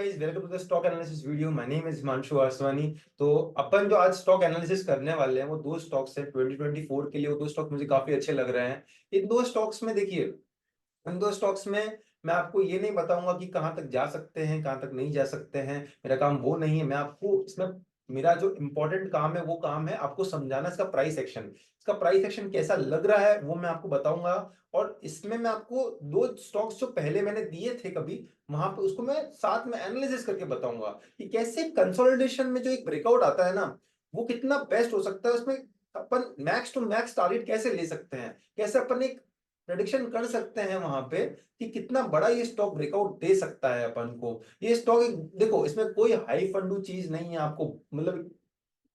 Guys, welcome to the stock analysis video. My name is Himanshu Aswani. तो अपन जो आज स्टॉक एनालिसिस करने वाले हैं वो दो स्टॉक्स हैं 2024 के लिए। वो दो स्टॉक मुझे काफी अच्छे लग रहे हैं। इन दो स्टॉक्स में देखिए, इन दो स्टॉक्स में मैं आपको ये नहीं बताऊंगा कि कहां तक जा सकते हैं कहां तक नहीं जा सकते हैं। मेरा काम वो नहीं है। मैं आपको इसमें, मेरा जो इंपॉर्टेंट काम है वो काम है आपको समझाना इसका प्राइस एक्शन। इसका प्राइस एक्शन कैसा लग रहा है वो मैं आपको बताऊंगा। और इसमें मैं आपको दो स्टॉक्स जो पहले मैंने दिए थे कभी, वहां पे उसको मैं साथ में एनालिसिस करके बताऊंगा कि कैसे कंसोलिडेशन में जो एक ब्रेकआउट आता है ना, वो कितना बेस्ट हो सकता है। उसमें अपन मैक्स टू मैक्स टारगेट कैसे ले सकते हैं, कैसे अपन एक प्रेडिक्शन कर सकते हैं वहां पे कि कितना बड़ा ये स्टॉक ब्रेकआउट दे सकता है अपन को। ये स्टॉक देखो, इसमें कोई हाई फंडू चीज नहीं है। आपको मतलब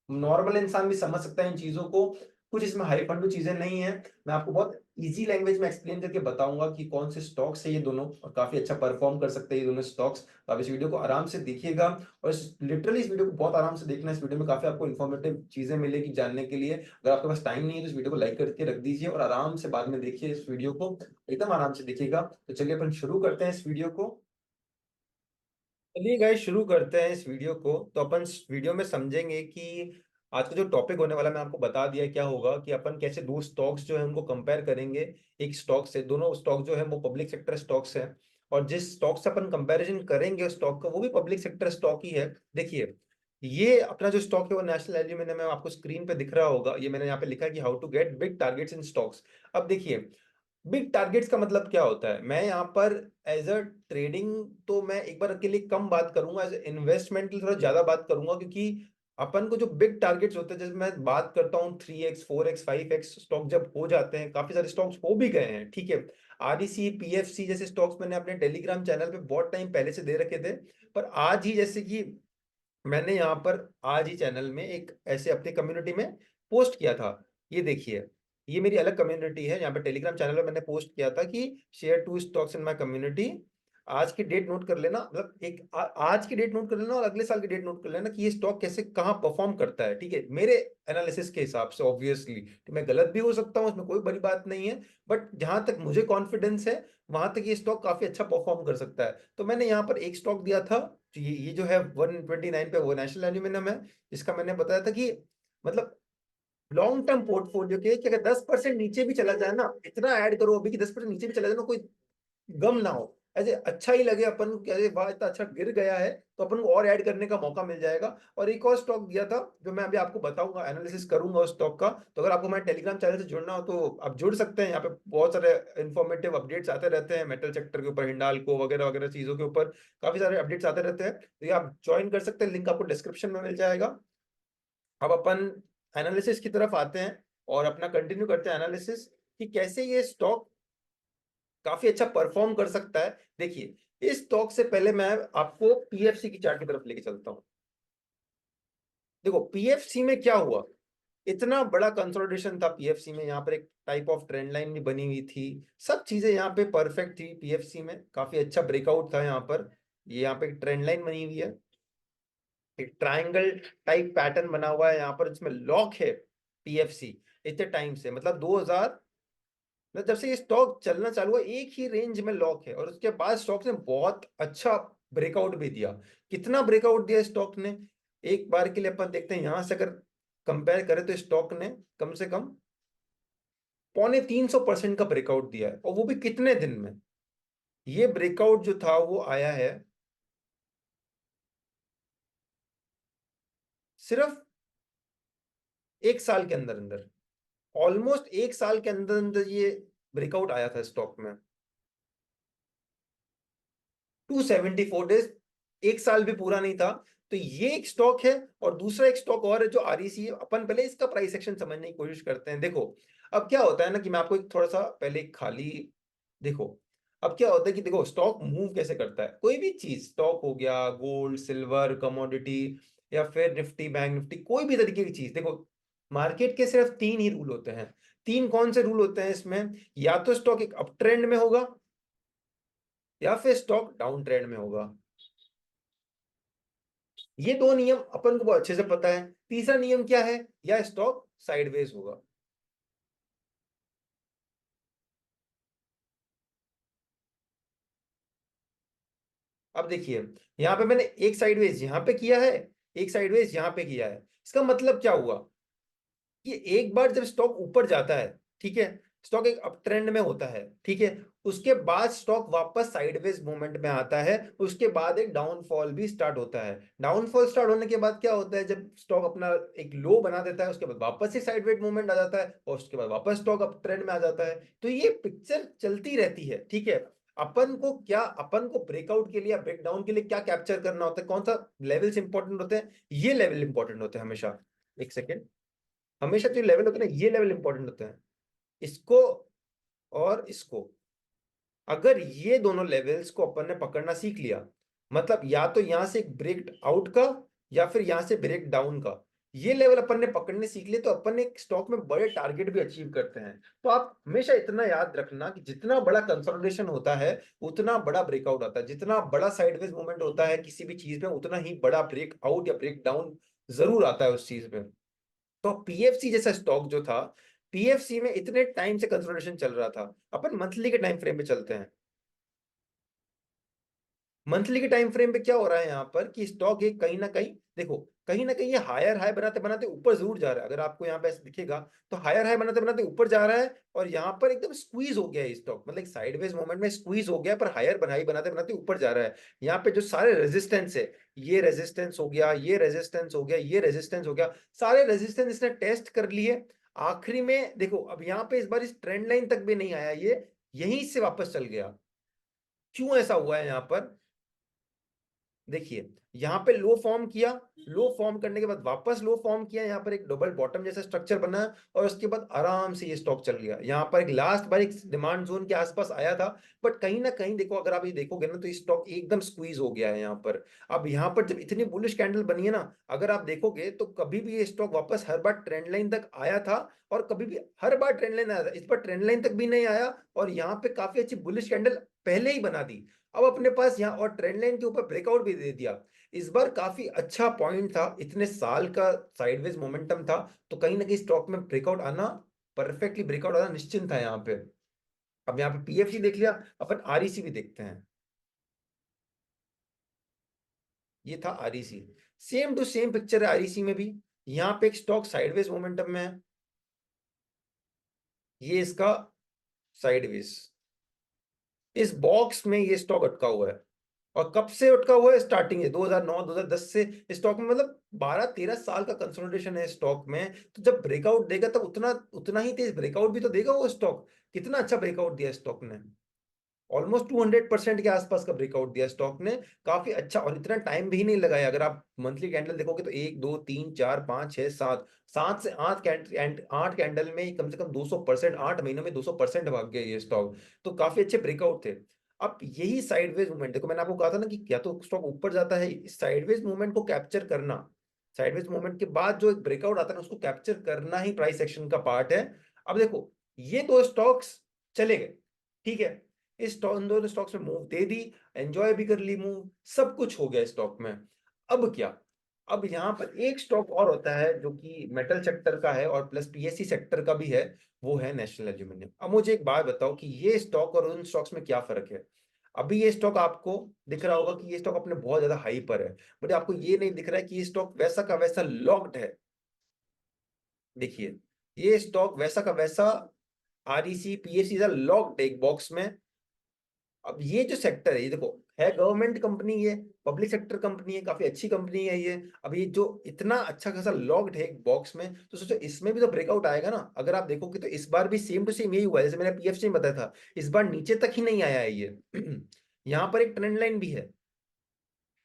नॉर्मल इंसान भी समझ सकता है इन चीजों को। कुछ इसमें हाई फंडू चीजें नहीं है। मैं आपको बहुत इजी लैंग्वेज में एक्सप्लेन करके बताऊंगा कि कौन से स्टॉक्स है ये दोनों, और काफी अच्छा परफॉर्म कर सकते हैं ये दोनों स्टॉक्स। तो आप इस वीडियो को आराम से देखिएगा, और लिटरली इस वीडियो को बहुत आराम से देखना। इस वीडियो में काफी आपको इन्फॉर्मेटिव चीजें मिलेगी जानने के लिए। अगर आपके पास टाइम नहीं है तो इस वीडियो को लाइक करके रख दीजिए और आराम से बाद में देखिए। इस वीडियो को एकदम आराम से देखिएगा। तो चलिए अपन शुरू करते हैं इस वीडियो को। चलिए गाइस, शुरू करते हैं इस वीडियो को। तो अपन इस वीडियो में समझेंगे कि आज का जो टॉपिक होने वाला, मैं आपको बता दिया क्या होगा, कि अपन कैसे दो स्टॉक्स जो है उनको कंपेयर करेंगे एक स्टॉक से। दोनों स्टॉक जो है वो पब्लिक सेक्टर स्टॉक्स हैं, और जिस स्टॉक से अपन कंपैरिजन करेंगे उस स्टॉक का, वो भी पब्लिक सेक्टर स्टॉक ही है। देखिए, ये अपना जो स्टॉक है वो नेशनल एल्यूमिनियम है। आपको स्क्रीन पे दिख रहा होगा, ये मैंने यहाँ पे लिखा है कि how to get big targets in stocks. अब देखिए, बिग टारगेट्स का मतलब क्या होता है। मैं यहाँ पर एज अ ट्रेडिंग तो मैं एक बार के लिए कम बात करूंगा, एज इन्वेस्टमेंट के लिए थोड़ा ज्यादा बात करूंगा, क्योंकि अपन को जो बिग टारगेट्स होते हैं, जैसे मैं बात करता हूँ 3x 4x 5x स्टॉक जब हो जाते हैं, काफी सारे स्टॉक्स हो भी गए हैं, ठीक है। आरईसी पीएफसी जैसे स्टॉक्स मैंने अपने टेलीग्राम चैनल पे बहुत टाइम पहले से दे रखे थे। पर आज ही, जैसे कि मैंने यहाँ पर आज ही चैनल में एक ऐसे अपनी कम्युनिटी में पोस्ट किया था। ये देखिए, ये मेरी अलग कम्युनिटी है। यहाँ पे टेलीग्राम चैनल में मैंने पोस्ट किया था कि share two stocks in my community. आज की डेट नोट कर लेना, मतलब आज की डेट नोट कर लेना और अगले साल की डेट नोट कर लेना कि ये स्टॉक कैसे कहाँ परफॉर्म करता है, ठीक है। मेरे एनालिसिस के हिसाब से ऑब्वियसली तो मैं गलत भी हो सकता हूँ, इसमें कोई बड़ी बात नहीं है। बट जहां तक मुझे कॉन्फिडेंस है, वहां तक ये स्टॉक काफी अच्छा परफॉर्म कर सकता है। तो मैंने यहाँ पर एक स्टॉक दिया था, तो ये जो है 129 पे, वो नेशनल एल्यूमिनियम है। जिसका मैंने बताया था कि मतलब लॉन्ग टर्म पोर्टफोलियो के, कि अगर 10% नीचे भी चला जाए ना, इतना ऐड करो अभी कि 10% नीचे भी चला जाए ना, कोई गम ना हो। ऐसे अच्छा ही लगे अपन को कि अरे वाह इतना अच्छा गिर गया है, तो अपन को और ऐड करने का मौका मिल जाएगा। और एक और स्टॉक दिया था जो मैं अभी आपको बताऊंगा, एनालिसिस करूंगा उस स्टॉक का। तो अगर आपको हमारे टेलीग्राम चैनल से जुड़ना हो तो आप जुड़ सकते हैं। यहाँ पे बहुत सारे इन्फॉर्मेटिव अपडेट्स आते रहते हैं, मेटल सेक्टर के ऊपर, हिंडाल्को वगैरह वगैरह चीजों के ऊपर काफी सारे अपडेट्स आते रहते हैं। तो ये आप ज्वाइन कर सकते हैं, लिंक आपको डिस्क्रिप्शन में मिल जाएगा। अब अपन एनालिसिस की तरफ आते हैं और अपना कंटिन्यू करते हैं एनालिसिस, कि कैसे ये स्टॉक काफी अच्छा परफॉर्म कर सकता है। देखिए, इस स्टॉक से पहले मैं आपको पीएफसी की चार्ट की तरफ लेके चलता हूं। देखो पीएफसी में क्या हुआ, इतना बड़ा कंसोलिडेशन था पीएफसी में। यहाँ पर एक टाइप ऑफ ट्रेंड लाइन भी बनी हुई थी, सब चीजें यहाँ पे परफेक्ट थी पीएफसी में। काफी अच्छा ब्रेकआउट था यहाँ पर। ये यहाँ पे एक ट्रेंड लाइन बनी हुई है, एक ट्रायंगल टाइप पैटर्न बना हुआ है यहाँ पर, जिसमें लॉक है पीएफसी इतने टाइम से, मतलब 2000, मतलब जब से ये स्टॉक चलना चालू हुआ एक ही रेंज में लॉक है। और उसके बाद स्टॉक ने बहुत अच्छा ब्रेकआउट भी दिया। कितना ब्रेकआउट दिया स्टॉक ने, एक बार के लिए अपन देखते हैं। यहां से अगर कंपेयर करें तो स्टॉक ने कम से कम 350% का ब्रेकआउट दिया है, और वो भी कितने दिन में। ये ब्रेकआउट जो था वो आया है सिर्फ एक साल के अंदर अंदर। ऑलमोस्ट एक साल के अंदर अंदर ये ब्रेकआउट आया था स्टॉक में। 274 डेज, एक साल भी पूरा नहीं था। तो ये एक स्टॉक है, और दूसरा एक स्टॉक और है जो आरईसी है। अपन पहले इसका प्राइस एक्शन समझने की कोशिश करते हैं। देखो, अब क्या होता है ना, कि मैं आपको एक थोड़ा सा पहले एक खाली, देखो अब क्या होता है कि देखो स्टॉक मूव कैसे करता है। कोई भी चीज, स्टॉक हो गया, गोल्ड सिल्वर कमोडिटी, या फिर निफ्टी बैंक निफ्टी, कोई भी तरीके की चीज, देखो मार्केट के सिर्फ तीन ही रूल होते हैं। तीन कौन से रूल होते हैं इसमें, या तो स्टॉक एक अप ट्रेंड में होगा, या फिर स्टॉक डाउन ट्रेंड में होगा। ये दो नियम अपन को बहुत अच्छे से पता है। तीसरा नियम क्या है, या स्टॉक साइडवेज होगा। अब देखिए यहाँ पे मैंने एक साइडवेज यहाँ पे किया है, एक साइडवेज यहाँ पे किया है। इसका मतलब क्या हुआ कि एक बार जब स्टॉक ऊपर जाता है, ठीक है, स्टॉक एक अप ट्रेंड में होता है, ठीक है, उसके बाद स्टॉक वापस साइडवेज मूवमेंट में आता है, उसके बाद एक डाउनफॉल भी स्टार्ट होता है। डाउनफॉल स्टार्ट होने के बाद क्या होता है, जब स्टॉक अपना एक लो बना देता है, उसके बाद वापस से साइडवेज मूवमेंट आ जाता है और उसके बाद वापस स्टॉक अप ट्रेंड में आ जाता है। तो ये पिक्चर चलती रहती है, ठीक है। अपन को ब्रेकआउट के लिए या ब्रेकडाउन के लिए क्या कैप्चर करना होता है, कौन सा लेवल्स इंपॉर्टेंट होते हैं, ये लेवल इंपॉर्टेंट होते हैं हमेशा। एक सेकेंड, हमेशा जो लेवल होते हैं ना, ये लेवल इंपॉर्टेंट होते हैं, इसको और इसको। अगर ये दोनों लेवल्स को अपन ने पकड़ना सीख लिया, मतलब या तो यहां से एक ब्रेक आउट का या फिर यहां से ब्रेक डाउन का, ये लेवल अपन ने पकड़ने सीख लिए, तो अपन एक स्टॉक में बड़े टारगेट भी अचीव करते हैं। तो आप हमेशा इतना याद रखना कि जितना बड़ा कंसोलिडेशन होता है उतना बड़ा ब्रेकआउट आता है, जितना बड़ा साइडवेज मूवमेंट होता है किसी भी चीज में, उतना ही बड़ा ब्रेक आउट या ब्रेक डाउन जरूर आता है उस चीज में। तो पीएफसी जैसा स्टॉक जो था, पीएफसी में इतने टाइम से कंसोलिडेशन चल रहा था। अपन मंथली के टाइम फ्रेम पे चलते हैं। मंथली के टाइम फ्रेम पे क्या हो रहा है यहाँ पर कि स्टॉक एक कहीं ना कहीं, देखो कहीं ना कहीं ये हायर हाई बनाते बनाते ऊपर जरूर जा रहा है। अगर आपको यहाँ पे ऐसे दिखेगा तो हायर हाई बनाते बनाते ऊपर जा रहा है, और यहाँ पर एकदम स्क्वीज हो गया है स्टॉक, मतलब साइडवेज मोमेंट में स्क्वीज हो गया, पर हायर बनाई बनाते बनाते ऊपर जा रहा है। यहाँ पे जो सारे रेजिस्टेंस है, ये रेजिस्टेंस हो गया, ये रेजिस्टेंस हो गया, ये रेजिस्टेंस हो गया, सारे रेजिस्टेंस इसने टेस्ट कर लिए। आखिरी में देखो अब यहाँ पे इस बार इस ट्रेंड लाइन तक भी नहीं आया, ये यहीं से वापस चल गया। क्यों ऐसा हुआ है यहाँ पर, देखिए यहाँ पे लो फॉर्म किया, लो फॉर्म करने के बाद वापस लो फॉर्म किया, यहाँ पर एक डबल बॉटम जैसा स्ट्रक्चर बना, और उसके बाद आराम से ये स्टॉक चल गया। यहाँ पर एक लास्ट बार एक डिमांड जोन के आसपास आया था, बट कहीं ना कहीं देखो, अगर आप ये देखोगे ना, तो स्टॉक एकदम स्क्वीज हो गया है यहाँ पर। अब यहाँ पर जब इतनी बुलिश कैंडल बनी है ना, अगर आप देखोगे तो कभी भी ये स्टॉक वापस हर बार ट्रेंड लाइन तक आया था, और कभी भी हर बार ट्रेंड लाइन आया था, इस बार ट्रेंड लाइन तक भी नहीं आया, और यहाँ पे काफी अच्छी बुलिश कैंडल पहले ही बना दी। अब अपने पास यहाँ और ट्रेंड लाइन के ऊपर ब्रेकआउट भी दे दिया। इस बार काफी अच्छा पॉइंट था, इतने साल का साइडवेज मोमेंटम था, तो कहीं ना कहीं स्टॉक में ब्रेकआउट आना, परफेक्टली ब्रेकआउट आना निश्चिंत था यहाँ पे। अब यहाँ पे पीएफसी देख लिया, अपन आरईसी भी देखते हैं। ये था REC, same to same picture है आरईसी में भी। यहाँ पे एक स्टॉक साइडवेज मोमेंटम में है, ये इसका साइडवेज, इस बॉक्स में ये स्टॉक अटका हुआ है। और कब से अटका हुआ है, स्टार्टिंग है 2009 2010 से स्टॉक में, मतलब 12-13 साल का कंसोलिडेशन है स्टॉक में। तो जब ब्रेकआउट देगा तब उतना उतना ही तेज ब्रेकआउट भी तो देगा वो स्टॉक। कितना अच्छा ब्रेकआउट दिया स्टॉक ने, ऑलमोस्ट 200% के आसपास का ब्रेकआउट दिया स्टॉक ने, काफी अच्छा। और इतना टाइम भी नहीं लगाया, अगर आप मंथली कैंडल देखोगे तो 1 2 3 4 5 6 7, 7 से 8 कैंडल में ही कम से कम 200%, 8 महीनों में 200% भाग गया ये स्टॉक। तो काफी अच्छे ब्रेकआउट थे। अब यही साइडवेज मूवमेंट देखो, मैंने आपको कहा था ना कि क्या तो स्टॉक ऊपर जाता है, इस साइडवेज मूवमेंट को कैप्चर करना, साइडवेज मूवमेंट के बाद जो एक ब्रेकआउट आता है ना, उसको कैप्चर करना ही प्राइस एक्शन का पार्ट है। अब देखो ये दो स्टॉक्स चले गए, ठीक है, इस इन दोनों स्टॉक्स में मूव दे दी, एंजॉय भी कर ली मूव, सब कुछ हो गया स्टॉक में। अब क्या, अब यहाँ पर एक स्टॉक और होता है जो कि मेटल सेक्टर का है और प्लस पीएससी सेक्टर का भी है, वो है नेशनल एल्यूमिनियम। अब मुझे एक बात बताओ कि ये स्टॉक और उन स्टॉक्स में क्या फर्क है। अभी ये स्टॉक आपको दिख रहा होगा कि ये स्टॉक अपने बहुत ज्यादा हाई पर है, बट आपको ये नहीं दिख रहा है कि ये स्टॉक वैसा का वैसा लॉक्ड है। देखिए ये स्टॉक वैसा का वैसा आरईसी पीएससी लॉक्ड है एक बॉक्स में। अब ये जो सेक्टर है, ये देखो है गवर्नमेंट कंपनी, ये पब्लिक सेक्टर कंपनी है, काफी अच्छी कंपनी है ये। अब ये जो इतना अच्छा खासा लॉक्ड है एक बॉक्स में, तो सोचो इसमें भी तो ब्रेकआउट आएगा ना। अगर आप देखोगे तो इस बार भी सेम टू सेम यही हुआ है, जैसे मैंने पीएफसी में बताया था, इस बार नीचे तक ही नहीं आया है ये। यहाँ पर एक ट्रेंड लाइन भी है,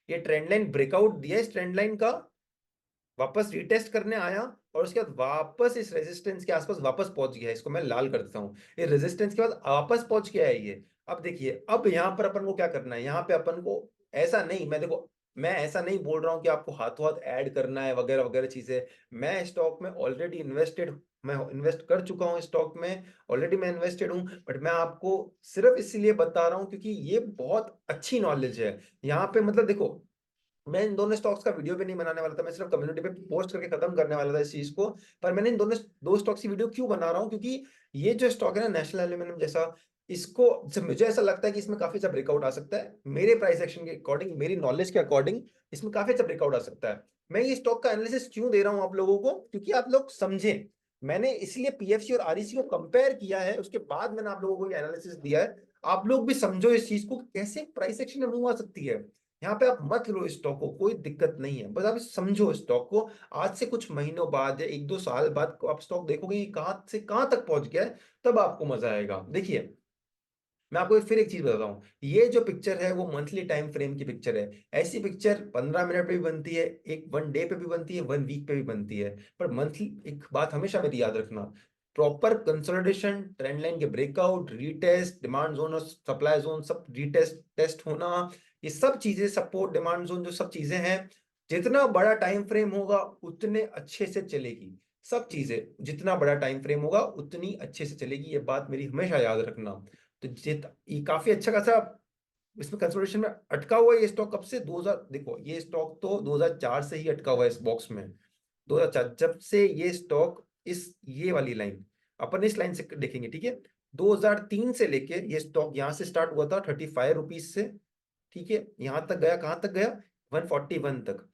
ये ट्रेंड लाइन ब्रेकआउट दिया, इस ट्रेंड लाइन का वापस रिटेस्ट करने आया, और उसके बाद वापस इस रेजिस्टेंस के आसपास वापस पहुंच गया है। इसको मैं लाल कर देता हूँ, ये रेजिस्टेंस के बाद वापस पहुंच गया है ये। अब देखिए अब यहाँ पर अपन को क्या करना है, यहाँ पे अपन को ऐसा नहीं, मैं देखो मैं ऐसा नहीं बोल रहा हूँ कि आपको हाथों हाथ ऐड करना है वगैरह वगैरह चीजें। मैं स्टॉक में ऑलरेडी इन्वेस्टेड, मैं इन्वेस्ट कर चुका हूँ स्टॉक में, ऑलरेडी मैं इन्वेस्टेड हूँ, बट मैं आपको सिर्फ इसीलिए बता रहा हूँ क्योंकि ये बहुत अच्छी नॉलेज है। यहाँ पे मतलब देखो, मैं इन दोनों स्टॉक्स का वीडियो भी नहीं बनाने वाला था, मैं सिर्फ कम्युनिटी पे पोस्ट करके खत्म करने वाला था इस चीज को। पर मैंने इन दोनों दो स्टॉक्स की वीडियो क्यों बना रहा हूँ, क्योंकि ये जो स्टॉक है ना नेशनल एल्यूमिनियम जैसा, इसको मुझे ऐसा लगता है कि इसमें काफी अच्छा ब्रेकआउट आ सकता है मेरे प्राइस एक्शन के अकॉर्डिंग, मेरी नॉलेज के अकॉर्डिंग इसमें काफी अच्छा ब्रेकआउट आ सकता है। मैं ये स्टॉक का एनालिसिस क्यों दे रहा हूं आप लोगों को, क्योंकि आप लोग समझें। मैंने इसलिए पीएफसी और आरईसी को कंपेयर किया है, उसके बाद मैंने आप लोगों को ये एनालिसिस दिया है। आप लोग भी समझो इस चीज को, कैसे प्राइस एक्शन में मूव आ सकती है। यहाँ पे आप मत लो स्टॉक को, कोई दिक्कत नहीं है, बस आप समझो स्टॉक को। आज से कुछ महीनों बाद या 1-2 साल बाद आप स्टॉक देखोगे कि कहां से कहां तक पहुंच गया है, तब आपको मजा आएगा। देखिए, मैं आपको फिर एक चीज बताता हूँ, ये जो पिक्चर है वो मंथली टाइम फ्रेम की पिक्चर है। ऐसी पिक्चर 15 मिनट पे भी बनती है, एक 1 डे पे भी बनती है, 1 वीक पे भी बनती है। पर मंथली, एक बात हमेशा मेरी याद रखना, प्रॉपर कंसोलिडेशन, ट्रेंड लाइन के ब्रेकआउट, रीटेस्ट, डिमांड जोन और सप्लाई जोन सब रीटेस्ट टेस्ट होना, ये सब चीजें, सपोर्ट, डिमांड जोन, जो सब चीजें हैं, जितना बड़ा टाइम फ्रेम होगा उतने अच्छे से चलेगी। सब चीजें जितना बड़ा टाइम फ्रेम होगा उतनी अच्छे से चलेगी, ये बात मेरी हमेशा याद रखना। तो ये काफी अच्छा खासा इसमें कंसोलिडेशन में अटका हुआ है ये स्टॉक। कब से? 2000, देखो ये स्टॉक तो 2004 से ही अटका हुआ है इस बॉक्स में। 2004 जब से ये स्टॉक, इस ये वाली लाइन, अपन इस लाइन से देखेंगे, ठीक है। 2003 से लेके ये स्टॉक यहाँ से स्टार्ट हुआ था 35 रुपीज से, ठीक है, यहाँ तक गया, कहाँ तक गया? 141 तक।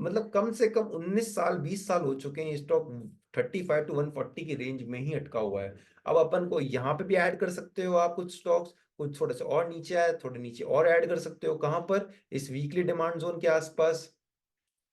मतलब कम से कम 19 साल, 20 साल हो चुके हैं, ये स्टॉक 35 to 140 की रेंज में ही अटका हुआ है। अब अपन को यहाँ पे भी ऐड कर सकते हो आप कुछ स्टॉक्स, कुछ थोड़े से और नीचे आए, थोड़े नीचे और ऐड कर सकते हो। कहाँ पर? इस वीकली डिमांड जोन के आसपास।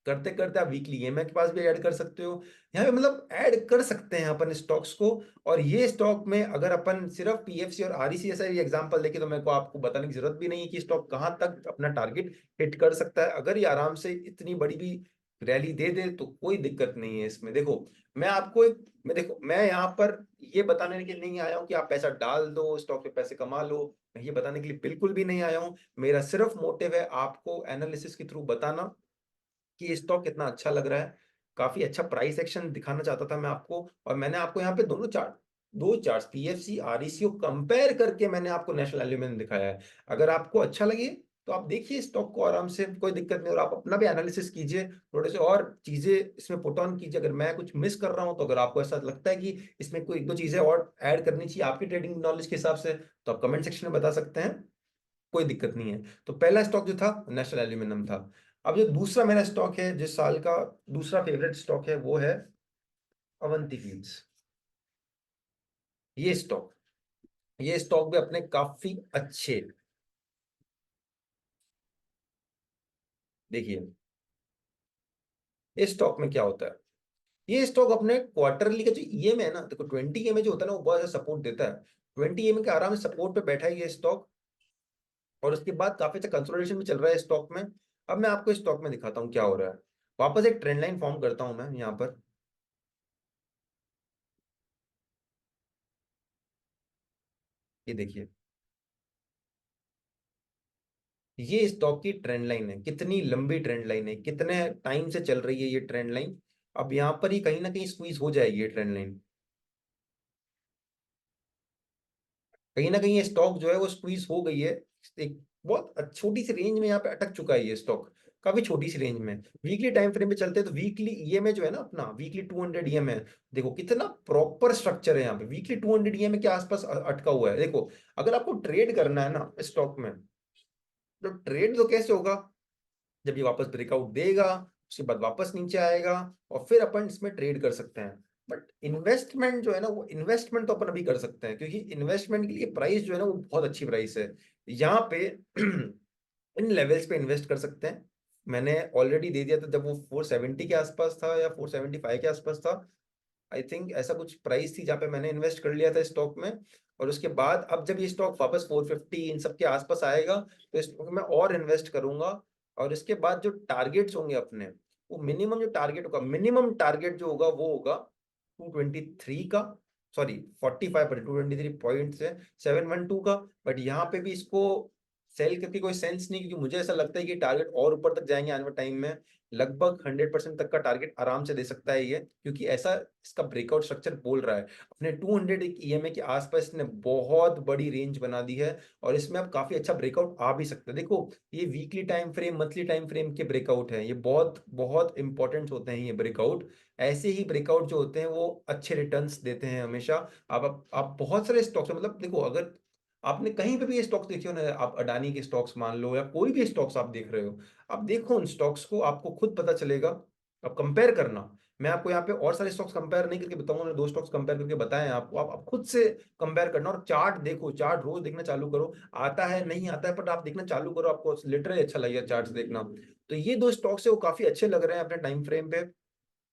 करते करते आप वीकली ईएमआई के पास भी ऐड कर सकते हो। यहाँ पे मतलब ऐड कर सकते हैं अपन स्टॉक्स को। और ये स्टॉक में अगर अपन सिर्फ पीएफसी और आरईसी जैसा एग्जांपल देखें, तो मेरे को आपको बताने की जरूरत भी नहीं है कि स्टॉक कहाँ तक अपना टारगेट हिट कर सकता है। अगर ये आराम से इतनी बड़ी भी रैली दे दे तो कोई दिक्कत नहीं है इसमें। देखो, मैं आपको एक, देखो, मैं यहाँ पर ये बताने के लिए नहीं आया हूँ कि आप पैसा डाल दो स्टॉक पे, पैसे कमा लो। मैं ये बताने के लिए बिल्कुल भी नहीं आया हूँ। मेरा सिर्फ मोटिव है आपको एनालिसिस के थ्रू बताना कि ये स्टॉक कितना अच्छा लग रहा है। काफी अच्छा प्राइस एक्शन दिखाना चाहता था मैं आपको। और मैंने आपको यहाँ पे दो चार्ट पीएफसी आरईसी को कंपेयर करके मैंने आपको नेशनल एल्यूमिनियम दिखाया है। अगर आपको अच्छा लगे तो आप देखिए स्टॉक को आराम से, कोई दिक्कत नहीं। और आप अपना भी एनालिसिस कीजिए, थोड़े से और चीजें इसमें पुट ऑन कीजिए। अगर मैं कुछ मिस कर रहा हूं, तो अगर आपको ऐसा लगता है कि इसमें कोई 1-2 चीजें और ऐड करनी चाहिए आपकी ट्रेडिंग नॉलेज के हिसाब से, तो आप कमेंट सेक्शन में बता सकते हैं, कोई दिक्कत नहीं है। तो पहला स्टॉक जो था नेशनल एल्यूमिनियम था। अब जो दूसरा मेरा स्टॉक है, जिस साल का दूसरा फेवरेट स्टॉक है, वो है अवंती फीड्स। ये स्टॉक ये स्टॉक भी अपने काफी अच्छे, देखिए इस स्टॉक में क्या होता है। ये स्टॉक अपने क्वार्टरली का जो ईएम है ना, देखो 20 ईएम जो होता है ना, वो बहुत ज्यादा सपोर्ट देता है। 20 ईएम के आराम से सपोर्ट पे बैठा है ये स्टॉक। और उसके बाद काफी अच्छा कंसोलिडेशन भी चल रहा है स्टॉक में। अब मैं आपको स्टॉक में दिखाता हूँ क्या हो रहा है। वापस एक ट्रेंड लाइन फॉर्म करता हूं मैं यहाँ पर। ये देखिए, ये स्टॉक की ट्रेंड लाइन है, कितनी लंबी ट्रेंड लाइन है, कितने टाइम से चल रही है ये ट्रेंड लाइन। अब यहाँ पर ही कहीं ना कहीं स्क्वीज हो जाएगी ये ट्रेंड लाइन। कहीं ना कहीं ये स्टॉक जो है वो स्क्वीज हो गई है। एक बहुत छोटी सी रेंज में यहाँ पे अटक चुका है ये स्टॉक, काफी छोटी सी रेंज में। वीकली टाइम फ्रेम पे चलते हैं तो वीकली ईएमए जो है ना अपना, वीकली 200 ईएमए, देखो कितना प्रॉपर स्ट्रक्चर है यहाँ पे। वीकली 200 ईएमए के आसपास अटका हुआ है। देखो, अगर आपको ट्रेड करना है ना स्टॉक में, तो ट्रेड तो कैसे होगा? जब ये वापस ब्रेकआउट देगा, उसके बाद वापस नीचे आएगा, और फिर अपन इसमें ट्रेड कर सकते हैं। बट इन्वेस्टमेंट जो है ना, वो इन्वेस्टमेंट तो अपन अभी कर सकते हैं, क्योंकि इन्वेस्टमेंट के लिए प्राइस जो है ना वो बहुत अच्छी प्राइस है यहाँ पे। इन लेवल्स पे इन्वेस्ट कर सकते हैं। मैंने ऑलरेडी दे दिया था जब वो 470 के आसपास था या 475 के आसपास था। आई थिंक ऐसा कुछ प्राइस थी जहाँ पे मैंने इन्वेस्ट कर लिया था स्टॉक में। और उसके बाद अब जब ये स्टॉक वापस 450 इन सब के आसपास आएगा, तो इस स्टॉक में और इन्वेस्ट करूंगा। और इसके बाद जो टारगेट्स होंगे अपने, वो मिनिमम जो टारगेट होगा, मिनिमम टारगेट जो होगा वो होगा 223 का, सॉरी 45, 223 पॉइंट से 712 का। बट यहाँ पे भी इसको सेल करके कोई सेंस नहीं, क्योंकि मुझे ऐसा लगता है कि टारगेट और ऊपर तक जाएंगे आने वाले टाइम में। लगभग 100% तक का टारगेट आराम से दे सकता है ये, क्योंकि ऐसा इसका ब्रेकआउट स्ट्रक्चर बोल रहा है। अपने 200 एक ईएमए के आसपास इसने बहुत बड़ी रेंज बना दी है और इसमें अब काफ़ी अच्छा ब्रेकआउट आ भी सकता है। देखो, ये weekly time frame, monthly time frame के ब्रेकआउट हैं। ये बहुत, बहुत इंपॉर्टेंट होते हैं ये ब्रेकआउट। ऐसे ही ब्रेकआउट जो होते हैं वो अच्छे रिटर्न्स देते हैं हमेशा। आप बहुत सारे स्टॉक्स, मतलब देखो, अगर आपने कहीं पे भी ये स्टॉक्स देखे हो ना, आप अडानी के स्टॉक्स मान लो या कोई भी स्टॉक्स आप देख रहे हो, आप देखो उन स्टॉक्स को, आपको खुद पता चलेगा। आप कंपेयर करना। मैं आपको यहाँ पे और सारे स्टॉक्स कंपेयर नहीं करके बताऊंगा, मैंने 2 स्टॉक्स कंपेयर करके बताए हैं आपको। आप खुद से कंपेयर करना और चार्ट देखो, चार्ट रोज देखना चालू करो। आता है, नहीं आता है, बट आप देखना चालू करो, आपको लिटरली अच्छा लगेगा चार्ट्स देखना। तो ये 2 स्टॉक्स है वो काफ़ी अच्छे लग रहे हैं अपने टाइम फ्रेम पे।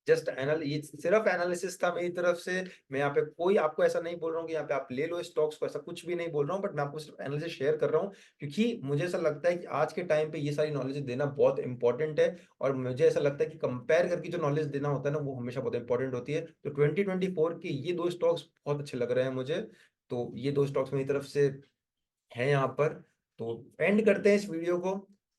जस्ट एनाल ये सिर्फ एनालिसिस था मेरी तरफ से। मैं यहाँ पे कोई आपको ऐसा नहीं बोल रहा हूँ कि यहाँ पे आप ले लो स्टॉक्स को, ऐसा कुछ भी नहीं बोल रहा हूँ, बट मैं आपको सिर्फ एनालिसिस शेयर कर रहा हूँ, क्योंकि मुझे ऐसा लगता है कि आज के टाइम पे ये सारी नॉलेज देना बहुत इंपॉर्टेंट है। और मुझे ऐसा लगता है कि कंपेयर करके जो नॉलेज देना होता है ना, वो हमेशा बहुत इंपॉर्टेंट होती है। तो 2024 के ये 2 स्टॉक्स बहुत अच्छे लग रहे हैं मुझे। तो ये 2 स्टॉक्स मेरी तरफ से हैं यहाँ पर। तो एंड करते हैं इस वीडियो को।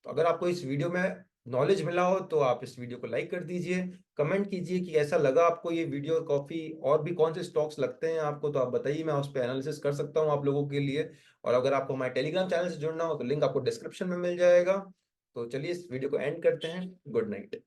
तो अगर आपको इस वीडियो में नॉलेज मिला हो तो आप इस वीडियो को लाइक कर दीजिए। कमेंट कीजिए कि कैसा लगा आपको ये वीडियो, कॉफी और भी कौन से स्टॉक्स लगते हैं आपको, तो आप बताइए, मैं उस पर एनालिसिस कर सकता हूँ आप लोगों के लिए। और अगर आपको हमारे टेलीग्राम चैनल से जुड़ना हो तो लिंक आपको डिस्क्रिप्शन में मिल जाएगा। तो चलिए इस वीडियो को एंड करते हैं। Good night.